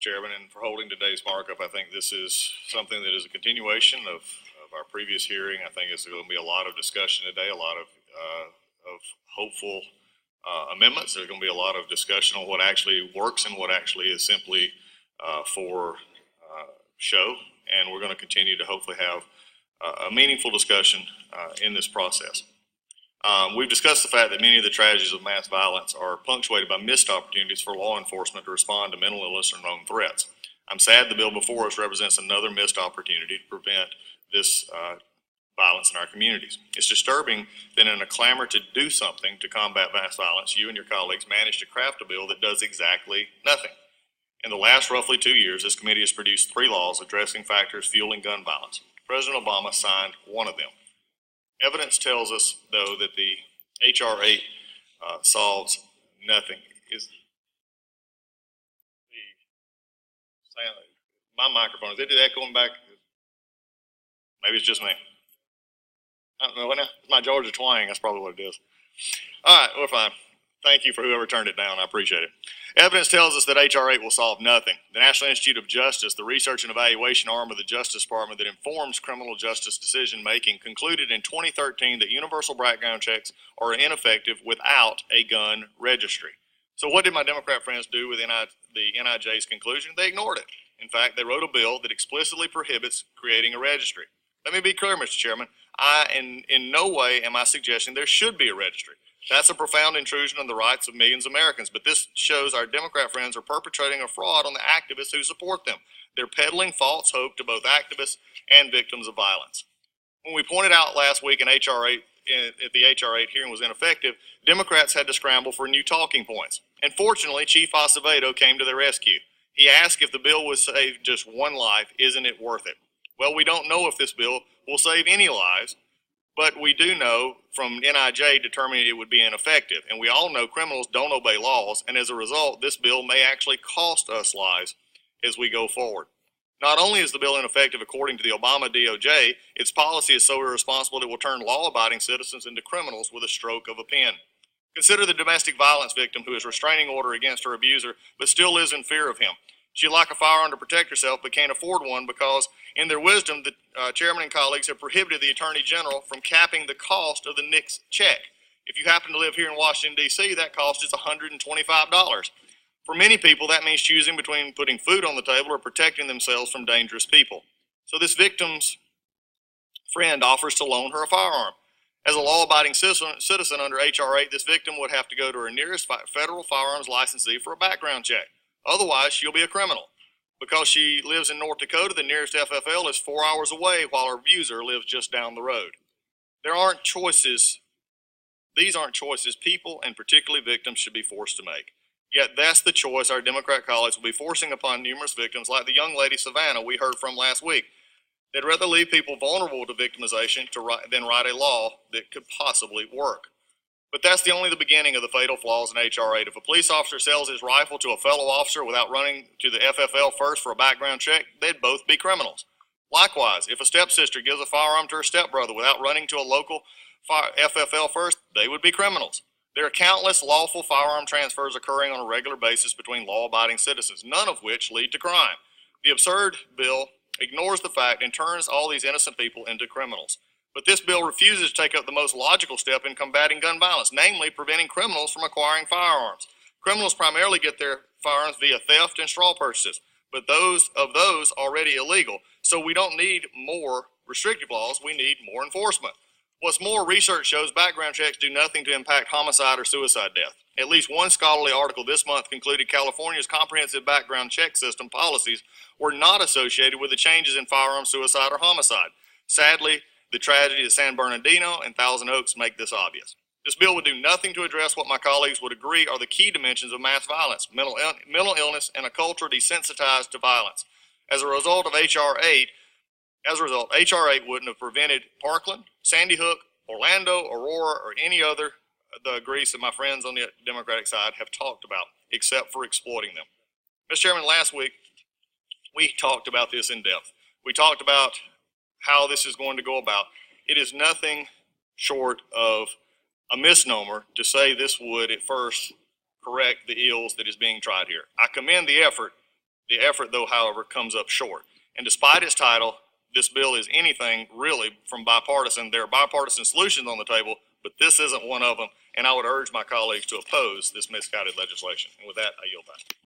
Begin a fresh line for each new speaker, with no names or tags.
Chairman, and for holding today's markup. I think this is something that is a continuation of our previous hearing. I think it's going to be a lot of discussion today, a lot of hopeful amendments. There's going to be a lot of discussion on what actually works and what actually is simply for show. And we're going to continue to hopefully have a meaningful discussion in this process. We've discussed the fact that many of the tragedies of mass violence are punctuated by missed opportunities for law enforcement to respond to mental illness or known threats. I'm sad the bill before us represents another missed opportunity to prevent this violence in our communities. It's disturbing that in a clamor to do something to combat mass violence, you and your colleagues managed to craft a bill that does exactly nothing. In the last roughly 2 years, this committee has produced 3 laws addressing factors fueling gun violence. President Obama signed one of them. Evidence tells us, though, that the H.R. 8 solves nothing. Is my microphone, is it echoing back? Maybe it's just me. I don't know. It's my Georgia twang. That's probably what it is. All right, we're fine. Thank you for whoever turned it down. I appreciate it. Evidence tells us that H.R. 8 will solve nothing. The National Institute of Justice, the research and evaluation arm of the Justice Department that informs criminal justice decision-making, concluded in 2013 that universal background checks are ineffective without a gun registry. So what did my Democrat friends do with the NIJ's conclusion? They ignored it. In fact, they wrote a bill that explicitly prohibits creating a registry. Let me be clear, Mr. Chairman. In no way am I suggesting there should be a registry. That's a profound intrusion on the rights of millions of Americans, but this shows our Democrat friends are perpetrating a fraud on the activists who support them. They're peddling false hope to both activists and victims of violence. When we pointed out last week in H.R. 8, if the H.R. 8 hearing was ineffective, Democrats had to scramble for new talking points. And fortunately, Chief Acevedo came to their rescue. He asked if the bill would save just one life, isn't it worth it? Well, we don't know if this bill will save any lives, but we do know from NIJ determining it would be ineffective. And we all know criminals don't obey laws, and as a result, this bill may actually cost us lives as we go forward. Not only is the bill ineffective according to the Obama DOJ, its policy is so irresponsible it will turn law-abiding citizens into criminals with a stroke of a pen. Consider the domestic violence victim who has restraining order against her abuser but still lives in fear of him. She'd like a firearm to protect herself but can't afford one because, in their wisdom, the chairman and colleagues have prohibited the Attorney General from capping the cost of the NICS check. If you happen to live here in Washington, D.C., that cost is $125. For many people, that means choosing between putting food on the table or protecting themselves from dangerous people. So this victim's friend offers to loan her a firearm. As a law-abiding citizen under H.R. 8, this victim would have to go to her nearest federal firearms licensee for a background check. Otherwise, she'll be a criminal. Because she lives in North Dakota, the nearest FFL is 4 hours away while her abuser lives just down the road. There aren't choices. These aren't choices people, and particularly victims, should be forced to make. Yet that's the choice our Democrat colleagues will be forcing upon numerous victims like the young lady Savannah we heard from last week. They'd rather leave people vulnerable to victimization than write a law that could possibly work. But that's only the beginning of the fatal flaws in H.R. 8. If a police officer sells his rifle to a fellow officer without running to the FFL first for a background check, they'd both be criminals. Likewise, if a stepsister gives a firearm to her stepbrother without running to a local FFL first, they would be criminals. There are countless lawful firearm transfers occurring on a regular basis between law-abiding citizens, none of which lead to crime. The absurd bill ignores the fact and turns all these innocent people into criminals. But this bill refuses to take up the most logical step in combating gun violence, namely preventing criminals from acquiring firearms. Criminals primarily get their firearms via theft and straw purchases, but those already illegal. So we don't need more restrictive laws, we need more enforcement. What's more, research shows background checks do nothing to impact homicide or suicide death. At least one scholarly article this month concluded California's comprehensive background check system policies were not associated with the changes in firearm suicide or homicide. Sadly, the tragedy at San Bernardino and Thousand Oaks make this obvious. This bill would do nothing to address what my colleagues would agree are the key dimensions of mass violence, mental illness, and a culture desensitized to violence. As a result, H.R. 8 wouldn't have prevented Parkland, Sandy Hook, Orlando, Aurora, or any other the Greece that my friends on the Democratic side have talked about, except for exploiting them. Mr. Chairman, last week we talked about this in depth. We talked about how this is going to go about. It is nothing short of a misnomer to say this would at first correct the ills that is being tried here. I commend the effort, The effort, though, however, comes up short. And despite its title, this bill is anything really from bipartisan. There are bipartisan solutions on the table, but this isn't one of them. And I would urge my colleagues to oppose this misguided legislation. And with that, I yield back.